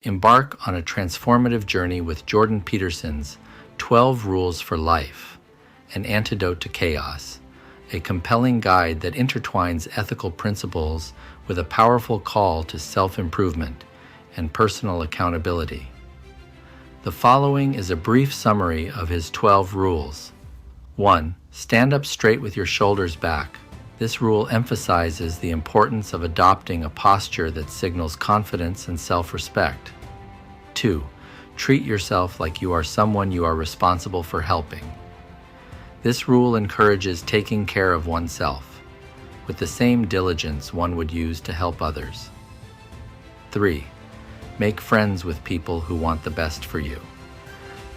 Embark on a transformative journey with Jordan Peterson's 12 Rules for Life, an Antidote to Chaos, a compelling guide that intertwines ethical principles with a powerful call to self-improvement and personal accountability. The following is a brief summary of his 12 rules. 1. Stand up straight with your shoulders back. This rule emphasizes the importance of adopting a posture that signals confidence and self-respect. 2. Treat yourself like you are someone you are responsible for helping. This rule encourages taking care of oneself, with the same diligence one would use to help others. 3. Make friends with people who want the best for you.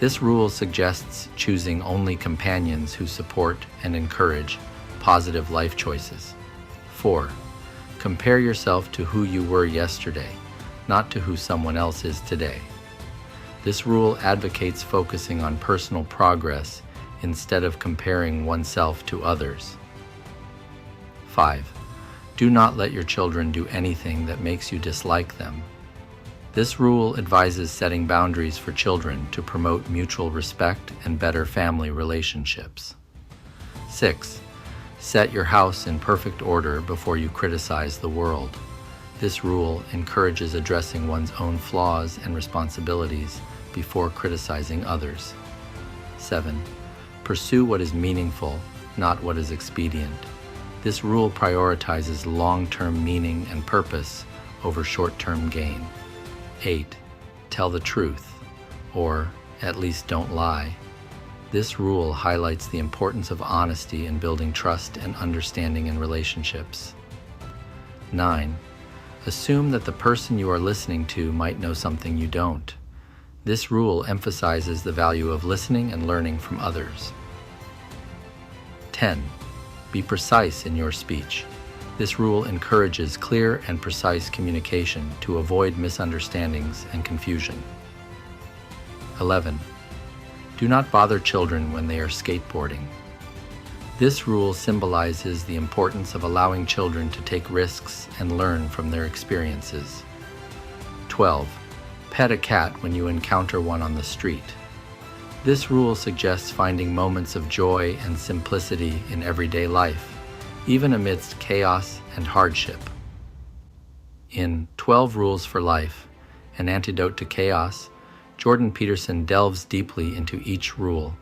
This rule suggests choosing only companions who support and encourage positive life choices. 4. Compare yourself to who you were yesterday, not to who someone else is today. This rule advocates focusing on personal progress instead of comparing oneself to others. 5. Do not let your children do anything that makes you dislike them. This rule advises setting boundaries for children to promote mutual respect and better family relationships. 6. Set your house in perfect order before you criticize the world. This rule encourages addressing one's own flaws and responsibilities before criticizing others. 7. Pursue what is meaningful, not what is expedient. This rule prioritizes long-term meaning and purpose over short-term gain. 8. Tell the truth, or at least don't lie. This rule highlights the importance of honesty in building trust and understanding in relationships. 9. Assume that the person you are listening to might know something you don't. This rule emphasizes the value of listening and learning from others. 10. Be precise in your speech. This rule encourages clear and precise communication to avoid misunderstandings and confusion. 11. Do not bother children when they are skateboarding. This rule symbolizes the importance of allowing children to take risks and learn from their experiences. 12. Pet a cat when you encounter one on the street. This rule suggests finding moments of joy and simplicity in everyday life, even amidst chaos and hardship. In 12 Rules for Life, an Antidote to Chaos, Jordan Peterson delves deeply into each rule,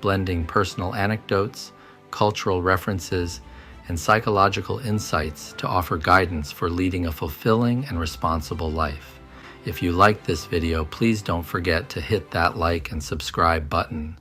blending personal anecdotes, cultural references, and psychological insights to offer guidance for leading a fulfilling and responsible life. If you liked this video, please don't forget to hit that like and subscribe button.